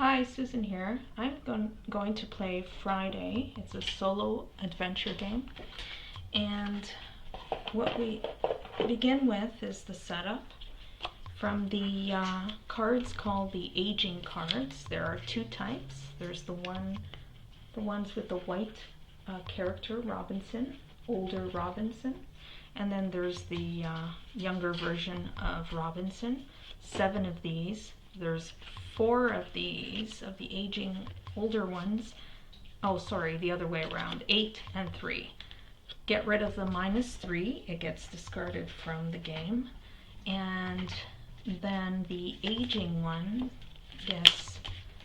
Hi, Susan here. I'm going to play Friday. It's a solo adventure game. And what we begin with is the setup. From the cards called the aging cards, there are two types. There's the ones with the white character, Robinson, older Robinson. And then there's the younger version of Robinson. 7 of these. There's 4 of these, of the aging older ones. Oh, sorry, the other way around. 8 and 3. Get rid of the -3. It gets discarded from the game. And then the aging one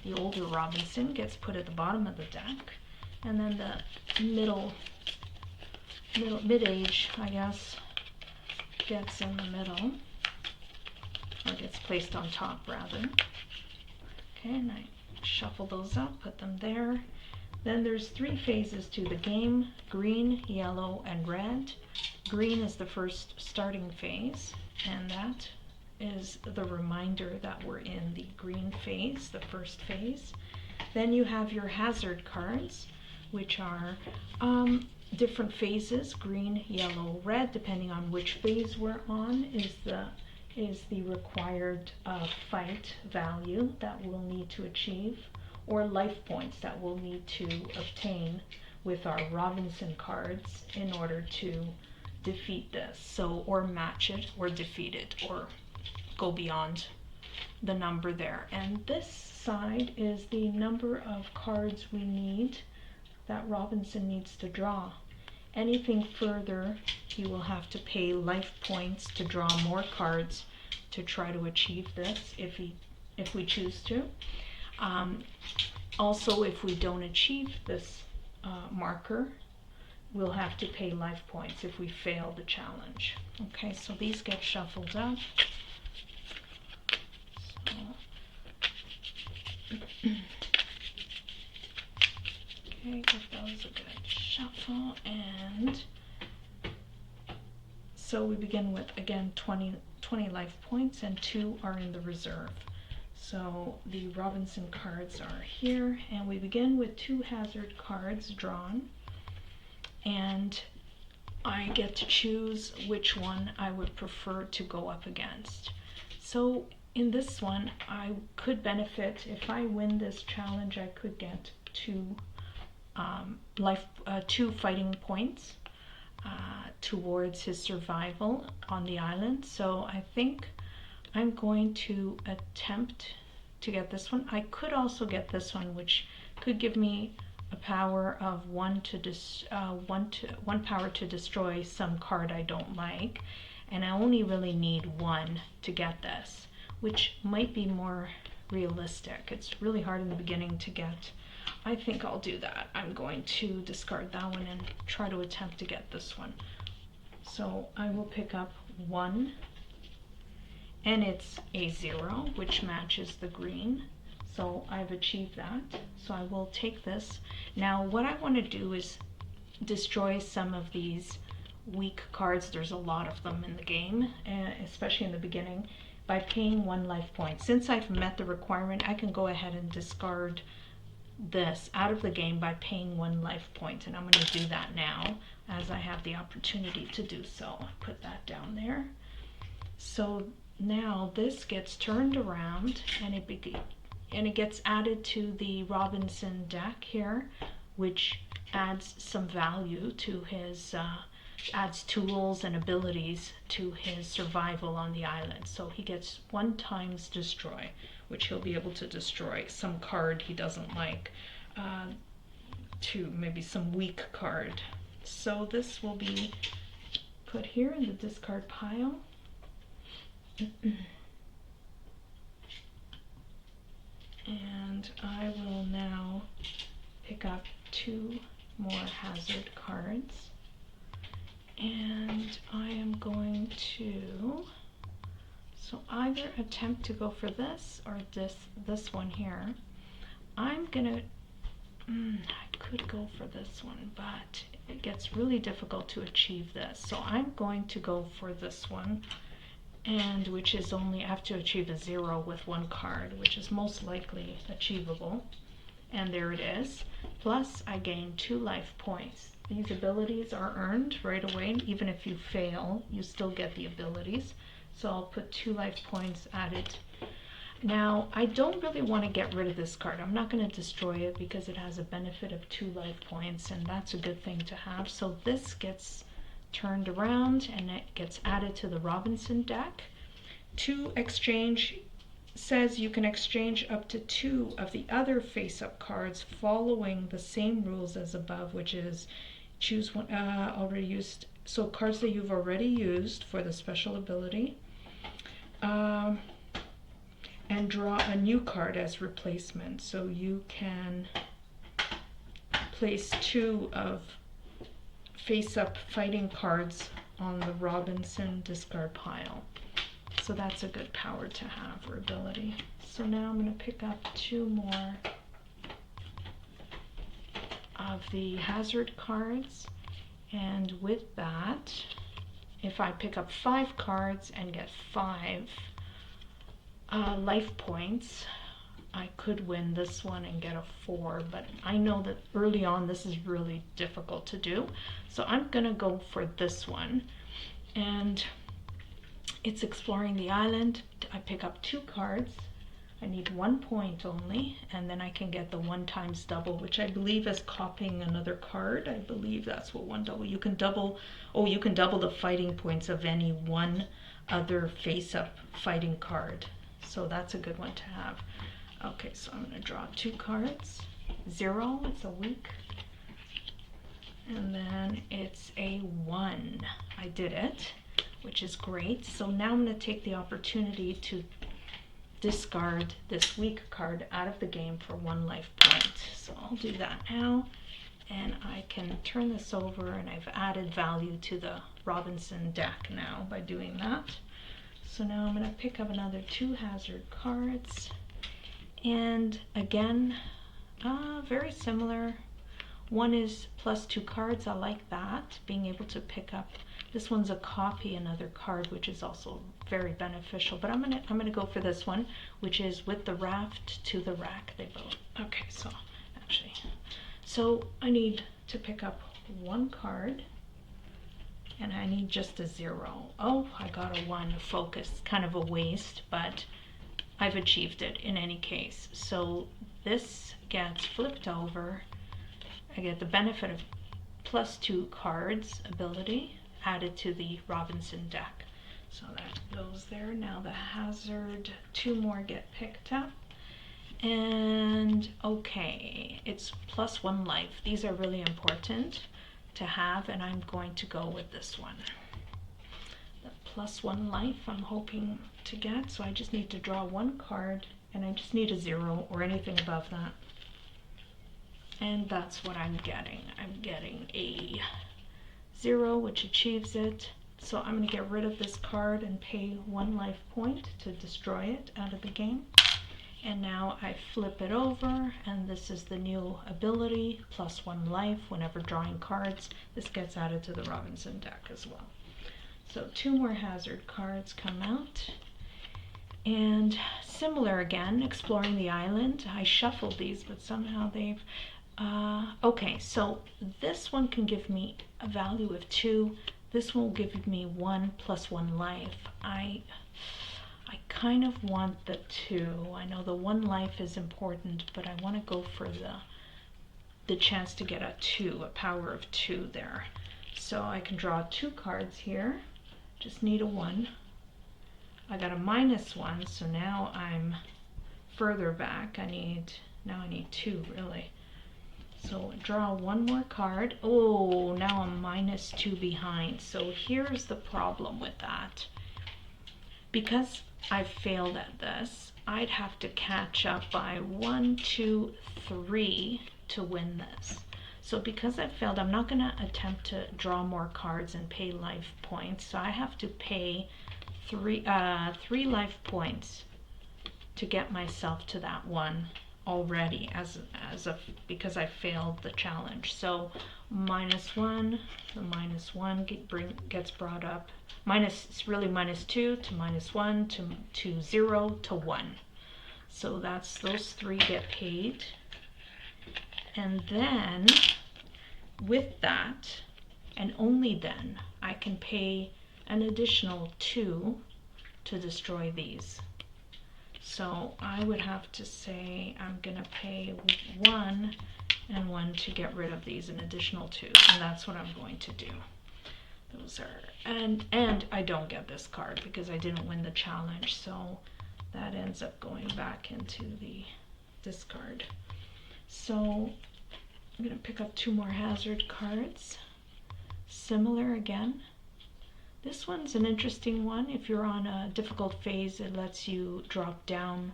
the older Robinson gets put at the bottom of the deck. And then the mid-age, I guess, gets in the middle, or gets placed on top rather. Okay, and I shuffle those up, put them there. Then there's 3 phases to the game: green, yellow, and red. Green is the first starting phase, and that is the reminder that we're in the green phase, the first phase. Then you have your hazard cards, which are different phases: green, yellow, red. Depending on which phase we're on is the required fight value that we'll need to achieve, or life points that we'll need to obtain with our Robinson cards in order to defeat this. So, or match it, or defeat it, or go beyond the number there. And this side is the number of cards we need, that Robinson needs to draw. Anything further, he will have to pay life points to draw more cards to try to achieve this, if we choose to. Also, if we don't achieve this marker, we'll have to pay life points if we fail the challenge. Okay, so these get shuffled up. Okay, give those a good shuffle, and so we begin with, again, 20 life points, and 2 are in the reserve. So the Robinson cards are here, and we begin with 2 hazard cards drawn, and I get to choose which one I would prefer to go up against. So in this one, I could benefit. If I win this challenge, I could get 2 fighting points towards his survival on the island. So I think I'm going to attempt to get this one. I could also get this one, which could give me a power of 1 power to destroy some card I don't like, and I only really need 1 to get this, which might be more realistic. It's really hard in the beginning to get. I think I'll do that. I'm going to discard that one and try to attempt to get this one. So I will pick up 1, and it's a 0, which matches the green. So I've achieved that. So I will take this. Now what I want to do is destroy some of these weak cards. There's a lot of them in the game, especially in the beginning, by paying 1 life point. Since I've met the requirement, I can go ahead and discard this out of the game by paying 1 life point, and I'm going to do that now as I have the opportunity to do so. I'll put that down there. So now this gets turned around, and it gets added to the Robinson deck here, which adds some value to his adds tools and abilities to his survival on the island. So he gets 1 times destroy, which he'll be able to destroy some card he doesn't like, to maybe some weak card. So this will be put here in the discard pile. And I will now pick up 2 more hazard cards, and I am going to either attempt to go for this or this one here. I'm gonna I could go for this one, but it gets really difficult to achieve this. So I'm going to go for this one, and which is only, I have to achieve a 0 with 1 card, which is most likely achievable. And there it is. Plus, I gain 2 life points. These abilities are earned right away. Even if you fail, you still get the abilities. So I'll put 2 life points added. Now, I don't really want to get rid of this card. I'm not going to destroy it because it has a benefit of 2 life points, and that's a good thing to have. So this gets turned around and it gets added to the Robinson deck. To exchange says you can exchange up to 2 of the other face-up cards following the same rules as above, which is choose one already used, so cards that you've already used for the special ability, and draw a new card as replacement. So you can place 2 of face-up fighting cards on the Robinson discard pile. So that's a good power to have, or ability. So now I'm going to pick up 2 more of the hazard cards, and with that, if I pick up 5 cards and get 5 life points, I could win this one and get a 4, but I know that early on this is really difficult to do, so I'm gonna go for this one. And it's exploring the island. I pick up 2 cards. I need 1 point only, and then I can get the 1 times double, which I believe is copying another card. I believe that's what 1 double. You can double, oh, you can double the fighting points of any one other face-up fighting card. So that's a good one to have. Okay, so I'm going to draw 2 cards. 0, it's a weak. And then it's a 1. I did it, which is great. So now I'm going to take the opportunity to discard this weak card out of the game for 1 life point. So I'll do that now, and I can turn this over, and I've added value to the Robinson deck now by doing that. So now I'm going to pick up another 2 hazard cards, and again, very similar. One is plus 2 cards. I like that, being able to pick up. This one's a copy another card, which is also very beneficial. But I'm gonna go for this one, which is with the raft to the rack. They both. Okay, so actually, so I need to pick up 1 card, and I need just a 0. Oh, I got a 1. Focus, kind of a waste, but I've achieved it in any case. So this gets flipped over. I get the benefit of plus 2 cards ability added to the Robinson deck. So that goes there. Now the hazard, 2 more get picked up. And okay, it's plus 1 life. These are really important to have, and I'm going to go with this one. The plus 1 life I'm hoping to get, so I just need to draw 1 card, and I just need a 0 or anything above that. And that's what I'm getting. I'm getting a 0, which achieves it. So I'm going to get rid of this card and pay 1 life point to destroy it out of the game. And now I flip it over, and this is the new ability, plus 1 life whenever drawing cards. This gets added to the Robinson deck as well. So 2 more hazard cards come out. And similar again, exploring the island. I shuffled these, but somehow they've okay, so this one can give me a value of 2. This one will give me 1 plus 1 life. I kind of want the 2. I know the 1 life is important, but I want to go for the chance to get a 2, a power of 2 there. So I can draw 2 cards here. Just need a 1. I got a -1, so now I'm further back. Now I need 2 really. So draw 1 more card. Oh, now I'm -2 behind. So here's the problem with that. Because I've failed at this, I'd have to catch up by 1, 2, 3 to win this. So because I failed, I'm not going to attempt to draw more cards and pay life points. So I have to pay 3 life points to get myself to that 1 already because I failed the challenge. So -1, the -1 gets brought up. It's really -2 to -1 to 0 to 1. So that's those 3 get paid. And then with that, and only then, I can pay an additional 2 to destroy these. So I would have to say I'm gonna pay 1 and 1 to get rid of these, an additional 2, and that's what I'm going to do. Those are, and I don't get this card because I didn't win the challenge, so that ends up going back into the discard. So I'm gonna pick up 2 more hazard cards. Similar again. This one's an interesting one. If you're on a difficult phase, it lets you drop down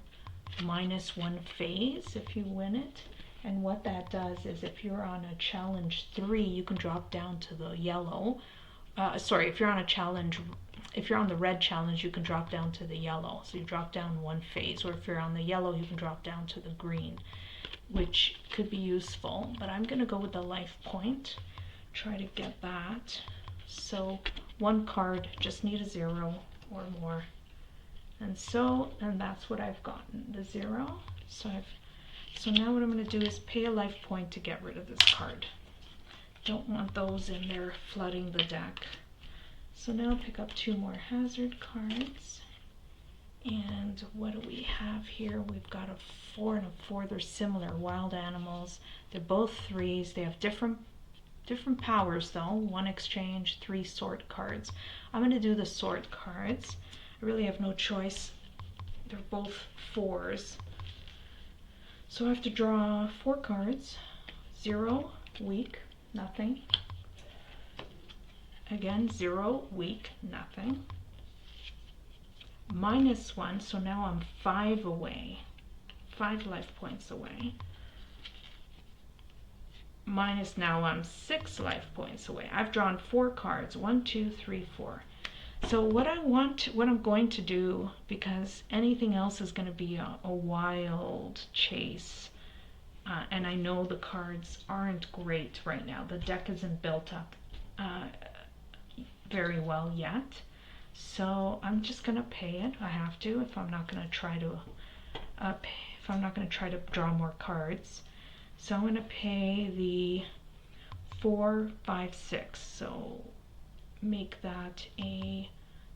-1 phase if you win it. And what that does is if you're on a challenge 3, you can drop down to the yellow. If you're on a challenge, if you're on the red challenge, you can drop down to the yellow. So you drop down 1 phase. Or if you're on the yellow, you can drop down to the green, which could be useful. But I'm gonna go with the life point. Try to get that. So 1 card, just need a 0 or more. And that's what I've gotten, the 0. So now what I'm going to do is pay a life point to get rid of this card. Don't want those in there flooding the deck. So now pick up 2 more hazard cards. And what do we have here? We've got a 4 and a 4. They're similar, wild animals. They're both 3s. They have different powers though. 1 exchange, 3 sort cards. I'm going to do the sort cards. I really have no choice. They're both 4s. So I have to draw 4 cards. 0, weak, nothing. Again, 0, weak, nothing. -1, so now I'm 5 away. 5 life points away. Now I'm 6 life points away. I've drawn 4 cards. 1, 2, 3, 4. So what I'm going to do, because anything else is going to be a wild chase, and I know the cards aren't great right now. The deck isn't built up very well yet. So I'm just going to pay it. I have to if I'm not going to try to draw more cards. So I'm going to pay the 4, 5, 6. So make that the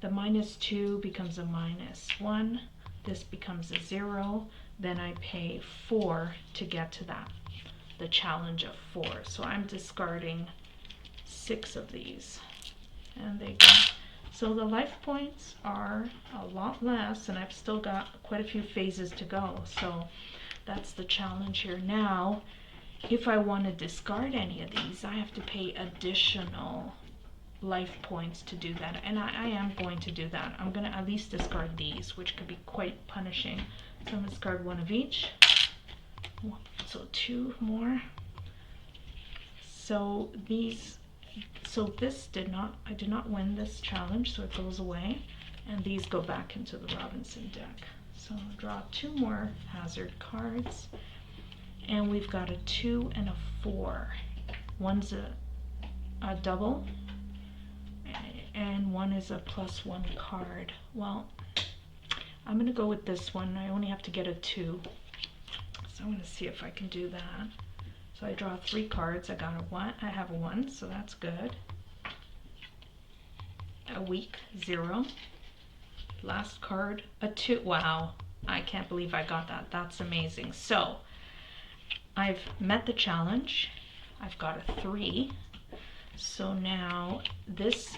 -2 becomes a -1. This becomes a 0. Then I pay 4 to get to that, the challenge of 4. So I'm discarding 6 of these. And they go. So the life points are a lot less, and I've still got quite a few phases to go. So that's the challenge here. Now, if I want to discard any of these, I have to pay additional life points to do that. And I am going to do that. I'm going to at least discard these, which could be quite punishing. So I'm going to discard 1 of each. So 2 more. So I did not win this challenge, so it goes away. And these go back into the Robinson deck. So I'll draw 2 more hazard cards. And we've got a 2 and a 4. One's a double, and one is a +1 card. Well, I'm going to go with this one. I only have to get a 2. So I'm going to see if I can do that. So I draw 3 cards. I got a 1. I have a 1, so that's good. A weak 0. Last card, a 2. Wow, I can't believe I got that. That's amazing. So I've met the challenge. I've got a 3. So now this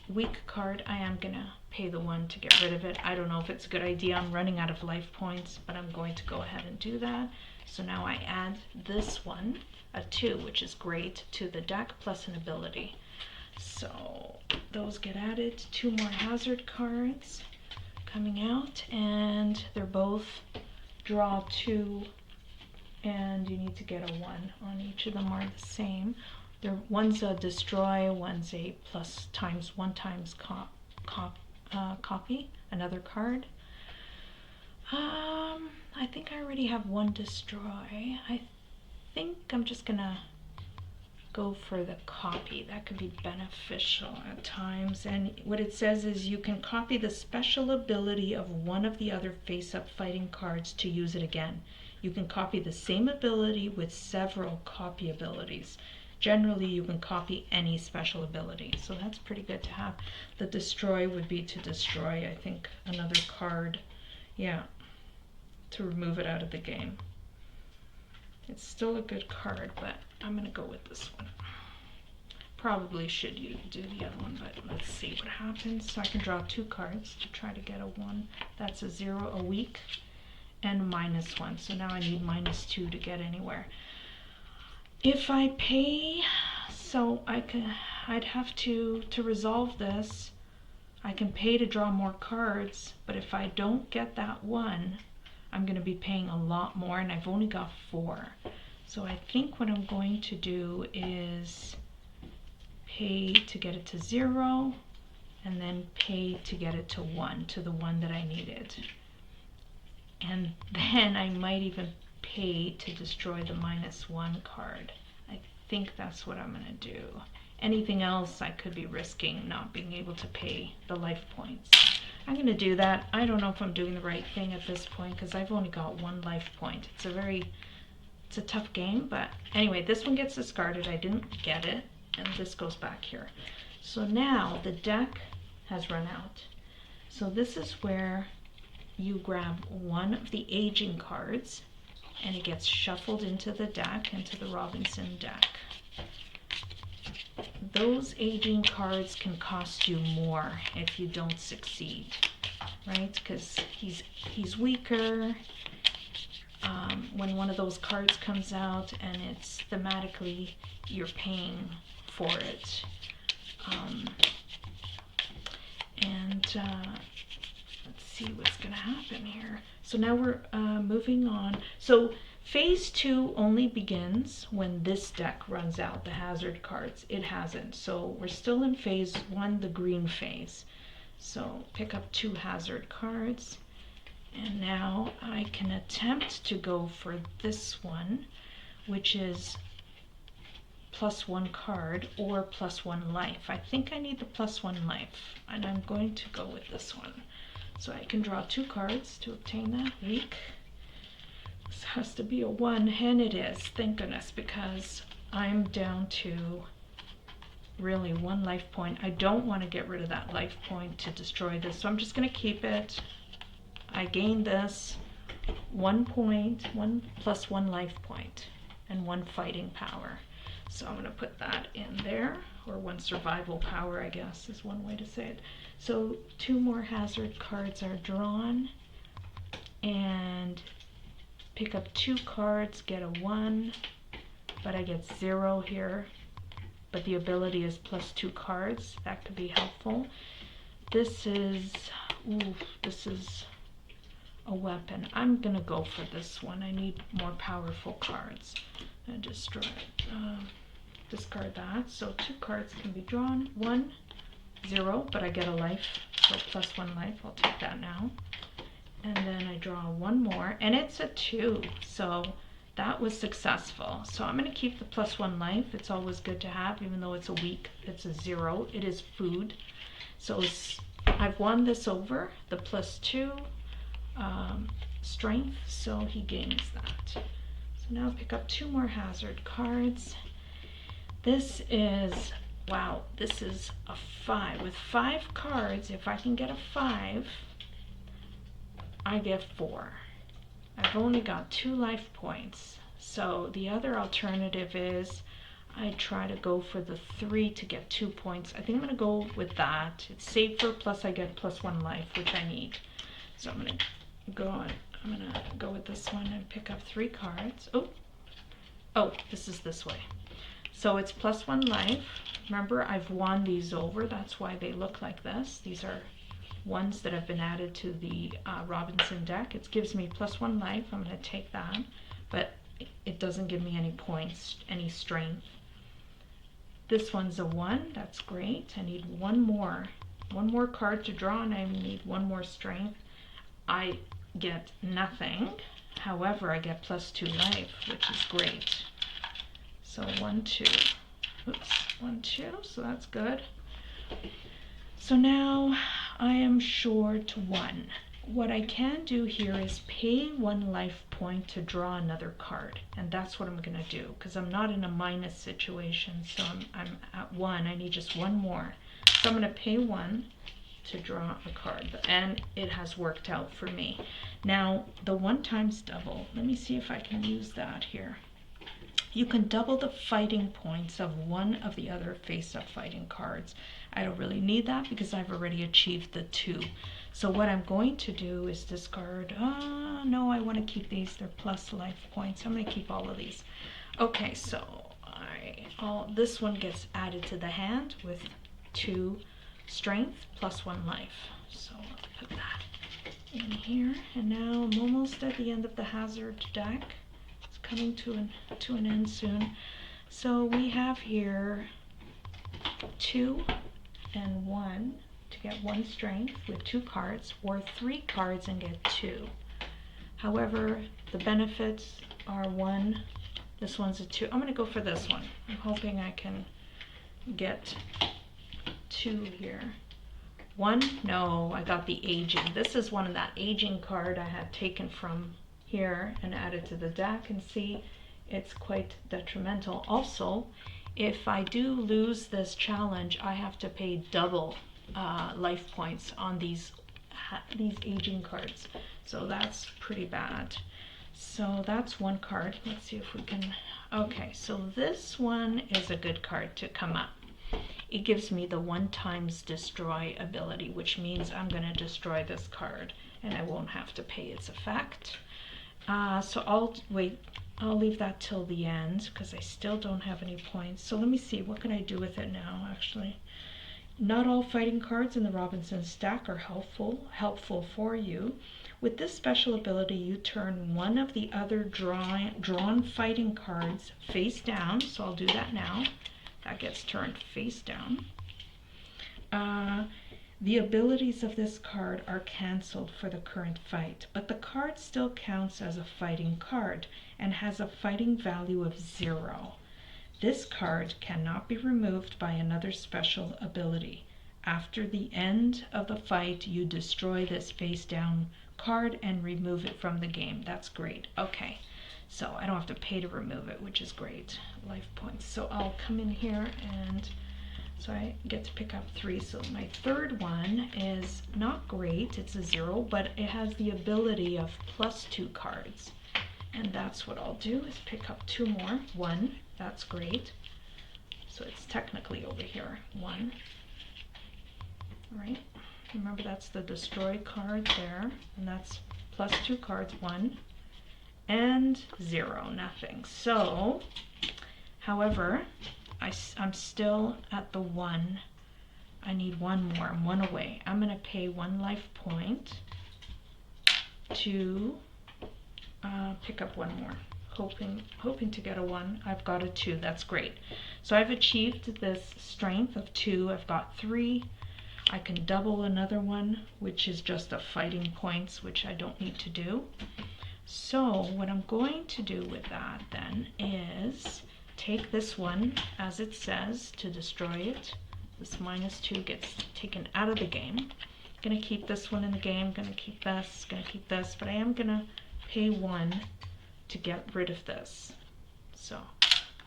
weak card, I am gonna pay the 1 to get rid of it. I don't know if it's a good idea. I'm running out of life points, but I'm going to go ahead and do that. So now I add this one, a 2, which is great, to the deck plus an ability. So those get added. 2 more hazard cards coming out, and they're both draw 2, and you need to get a 1 on each of them are the same. One's a destroy, one's a +1 times copy, another card. I think I already have one destroy. I think I'm just gonna go for the copy. That could be beneficial at times. And what it says is you can copy the special ability of one of the other face-up fighting cards to use it again. You can copy the same ability with several copy abilities. Generally, you can copy any special ability, so that's pretty good to have. The destroy would be to destroy, I think, another card. Yeah, to remove it out of the game. It's still a good card, but I'm going to go with this one. Probably should you do the other one, but let's see what happens. So I can draw 2 cards to try to get a 1. That's a 0, a weak, and -1. So now I need -2 to get anywhere. If I pay, so I'd have to resolve this, I can pay to draw more cards, but if I don't get that 1, I'm going to be paying a lot more, and I've only got 4. So I think what I'm going to do is pay to get it to 0, and then pay to get it to 1, to the 1 that I needed. And then I might even pay to destroy the -1 card. I think that's what I'm going to do. Anything else I could be risking not being able to pay the life points. I'm going to do that. I don't know if I'm doing the right thing at this point because I've only got 1 life point. It's a tough game, but anyway, this one gets discarded. I didn't get it, and this goes back here. So now the deck has run out. So this is where you grab one of the aging cards and it gets shuffled into the deck, into the Robinson deck. Those aging cards can cost you more if you don't succeed, right? Because he's weaker. When one of those cards comes out and it's thematically, you're paying for it. Let's see what's going to happen here. So now we're moving on. So phase 2 only begins when this deck runs out, the hazard cards. It hasn't. So we're still in phase 1, the green phase. So pick up 2 hazard cards. And now I can attempt to go for this one, which is +1 card or +1 life. I think I need the +1 life, and I'm going to go with this one. So I can draw 2 cards to obtain that. Weak. This has to be a 1, and it is, thank goodness, because I'm down to really 1 life point. I don't want to get rid of that life point to destroy this, so I'm just going to keep it. I gained this 1 point, 1 + 1 life point, and 1 fighting power. So I'm going to put that in there, or 1 survival power, I guess, is one way to say it. So 2 more hazard cards are drawn, and pick up 2 cards, get a 1, but I get 0 here. But the ability is +2 cards. That could be helpful. This is a weapon. I'm going to go for this one. I need more powerful cards. And destroy it. Discard that. So 2 cards can be drawn. 1, 0, but I get a life. So +1 life. I'll take that now. And then I draw 1 more. And it's a 2. So that was successful. So I'm going to keep the +1 life. It's always good to have, even though it's a weak. It's a 0. It is food. So I've won this over. The +2 strength. So he gains that. So now pick up 2 more hazard cards. This is, wow, this is a 5. With 5 cards, if I can get a 5, I get 4. I've only got 2 life points. So the other alternative is I try to go for the 3 to get 2 points. I think I'm going to go with that. It's safer, plus I get +1 life, which I need. So I'm going to go with this one and pick up 3 cards. Oh, this is this way. So it's +1 life. Remember, I've won these over. That's why they look like this. These are ones that have been added to the Robinson deck. It gives me +1 life. I'm going to take that, but it doesn't give me any points, any strength. This one's a 1. That's great. I need 1 more card to draw, and I need 1 more strength. I get nothing. However, I get +2 life, which is great. So 1, 2. Oops, 1, 2, so that's good. So now I am short 1. What I can do here is pay 1 life point to draw another card, and that's what I'm going to do, because I'm not in a minus situation, so I'm at 1. I need just 1 more. So I'm going to pay 1 to draw a card, and it has worked out for me. Now, the 1 times double, let me see if I can use that here. You can double the fighting points of one of the other face-up fighting cards. I don't really need that because I've already achieved the 2. So what I'm going to do is discard, no, I want to keep these, they're plus life points. I'm going to keep all of these. Okay, so this one gets added to the hand with 2 strength plus 1 life. So let's put that in here. And now I'm almost at the end of the hazard deck. It's coming to an end soon. So we have here 2 and 1 to get 1 strength with 2 cards, or 3 cards and get 2. However, the benefits are 1. This one's a 2. I'm going to go for this one. I'm hoping I can get 2 here. 1, no, I got the aging. This is one of that aging card I had taken from here and added to the deck, and see, it's quite detrimental. Also, if I do lose this challenge, I have to pay double life points on these aging cards, so that's pretty bad. So that's 1 card. Let's see if we can, okay, so this one is a good card to come up. It gives me the 1 times destroy ability, which means I'm going to destroy this card and I won't have to pay its effect. So I'll leave that till the end because I still don't have any points. So let me see, what can I do with it now, actually? Not all fighting cards in the Robinson stack are helpful for you. With this special ability, you turn one of the other drawn fighting cards face down. So I'll do that now. That gets turned face down. The abilities of this card are cancelled for the current fight, but the card still counts as a fighting card and has a fighting value of 0. This card cannot be removed by another special ability. After the end of the fight, you destroy this face down card and remove it from the game. That's great. Okay, so I don't have to pay to remove it, which is great. Life points. So I'll come in here, and so I get to pick up 3. So my third one is not great. It's a 0, but it has the ability of +2 cards. And that's what I'll do, is pick up 2 more. 1, that's great. So it's technically over here, 1. All right, remember that's the destroy card there, and that's +2 cards, 1, and 0, nothing. So, however, I'm still at the 1. I need 1 more. I'm 1 away. I'm going to pay 1 life point to pick up 1 more. Hoping to get a 1. I've got a 2. That's great. So I've achieved this strength of 2. I've got 3. I can double another one, which is just a fighting points, which I don't need to do. So what I'm going to do with that then is take this one as it says to destroy it. This -2 gets taken out of the game. Gonna keep this one in the game, gonna keep this, but I am gonna pay 1 to get rid of this. So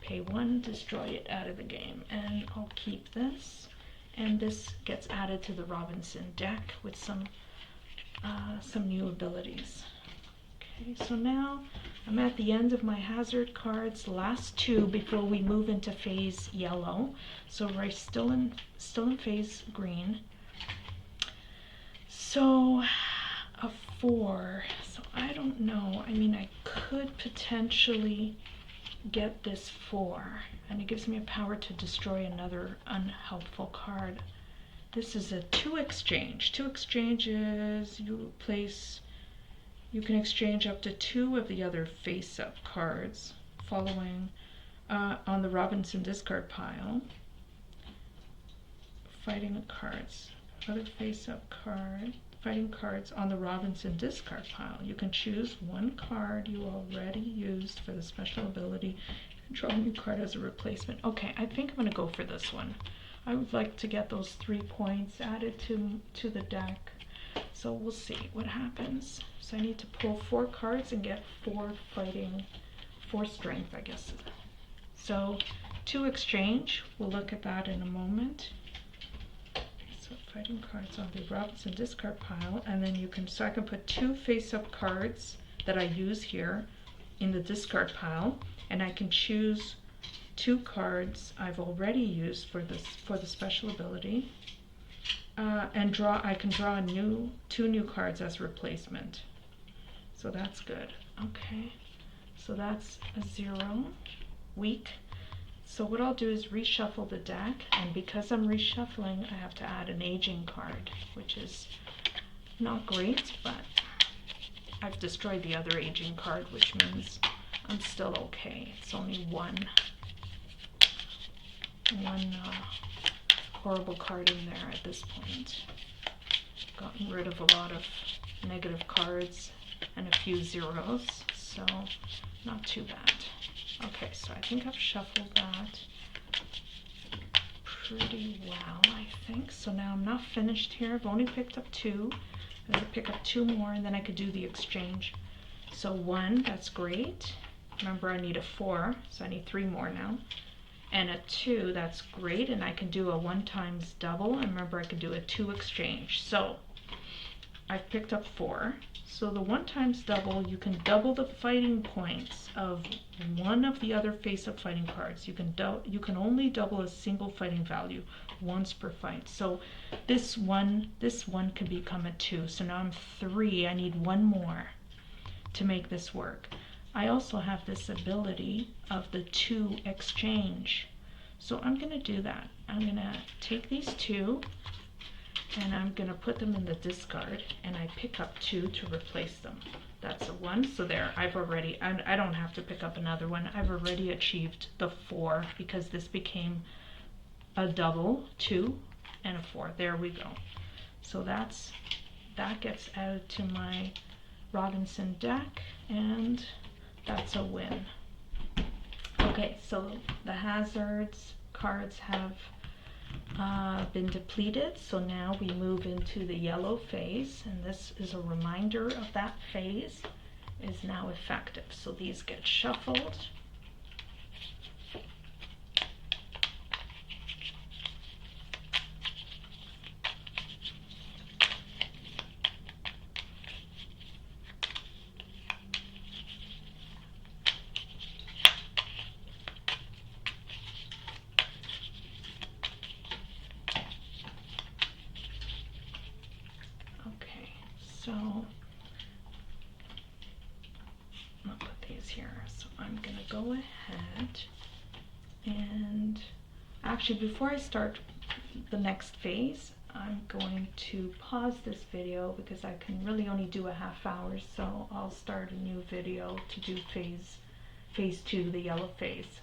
pay 1, destroy it out of the game, and I'll keep this. And this gets added to the Robinson deck with some new abilities. Okay, so now I'm at the end of my hazard cards, last 2 before we move into phase yellow. So we're still in phase green. So a 4. So I don't know. I mean, I could potentially get this 4, and it gives me a power to destroy another unhelpful card. This is a 2 exchange. 2 exchanges, you can exchange up to 2 of the other face-up cards following on the Robinson discard pile. Fighting cards, other face-up card. fighting cards on the Robinson discard pile. You can choose one card you already used for the special ability and draw a new card as a replacement. Okay, I think I'm going to go for this one. I would like to get those 3 points added to the deck. So we'll see what happens. So I need to pull 4 cards and get 4 strength, I guess. So 2 exchange, we'll look at that in a moment. So fighting cards on the Robinson discard pile, and then you can, so I can put 2 face-up cards that I use here in the discard pile, and I can choose 2 cards I've already used for the special ability, and I can draw 2 new cards as replacement. So that's good. Okay, so that's a 0, weak. So what I'll do is reshuffle the deck, and because I'm reshuffling, I have to add an aging card, which is not great, but I've destroyed the other aging card, which means I'm still okay. It's only one horrible card in there at this point. Gotten rid of a lot of negative cards and a few zeros, so not too bad. Okay, so I think I've shuffled that pretty well, I think. So now I'm not finished here. I've only picked up 2. I'm going to pick up 2 more, and then I could do the exchange. So 1, that's great. Remember, I need a 4, so I need 3 more now. And a 2, that's great, and I can do a 1 times double. And remember, I can do a 2 exchange. So I've picked up 4. So the 1 times double, you can double the fighting points of one of the other face-up fighting cards. You can only double a single fighting value once per fight. So this one can become a 2. So now I'm 3. I need 1 more to make this work. I also have this ability of the 2 exchange. So I'm going to do that. I'm going to take these 2, and I'm going to put them in the discard, and I pick up 2 to replace them. That's a 1, so there, I've already, I don't have to pick up another one. I've already achieved the 4 because this became a double, 2 and a 4. There we go. So that gets added to my Robinson deck, and that's a win. Okay, so the hazards cards have been depleted, so now we move into the yellow phase, and this is a reminder of that phase is now effective. So these get shuffled. So I'll put these here. So I'm going to go ahead and actually, before I start the next phase, I'm going to pause this video because I can really only do a half hour. So I'll start a new video to do phase 2, the yellow phase.